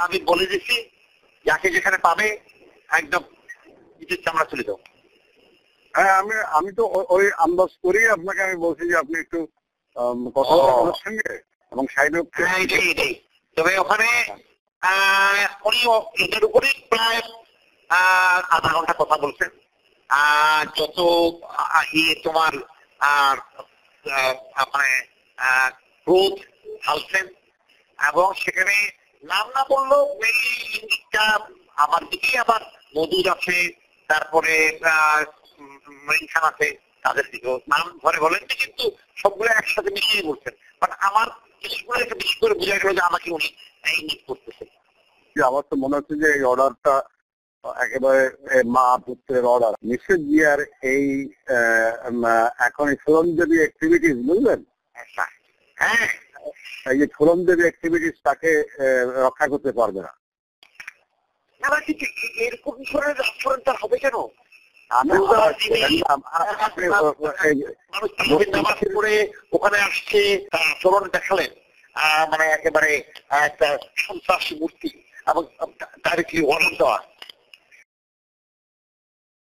আমি বলে দিচ্ছি, যাকে যেখানে পাবে একদম চামড়া তুলে দাও। হ্যাঁ, আমি তো ওই আন্দাজ করি আপনাকে আমি বলছি যে আপনি একটু কথা বলার সঙ্গে এবং সাইডে। এটাই তবে ওখানে উনি এটার উপরেই প্রায় আধা ঘন্টা কথা বলছেন। যত তোমার মানে ক্রোধ ঢালছেন, এবং সেখানে নাম না বললেও এই ইঙ্গিতটা আমার দিকেই আবার মধুর আছে, তারপরে মঈন খান আছে, তাদের দিকেও নাম ধরে বলেন, কিন্তু সবগুলো একসাথে মিশিয়ে বলছেন। বাট আমার জিনিসগুলোকে বেশি করে বোঝা গেল যে আমাকে উনি ইঙ্গিত করতেছেন। আমার তো মনে হচ্ছে যে এই অর্ডারটা একেবারে মা পুত্রের অর্ডার। মিসেস জিয়ার এই এখন সুরমদেবী অ্যাক্টিভিটিস, বুঝলেন? হ্যাঁ, এই যে সুরমদেবী অ্যাক্টিভিটিস তাকে রক্ষা করতে পারবে না। কিন্তু এরকম ধরনের আচরণ তার হবে কেন? ওখানে আসছে, তার আচরণ দেখালেন মানে একেবারে একটা সন্ত্রাসী মূর্তি, এবং ডাইরেক্টলি অর্ডার দেওয়া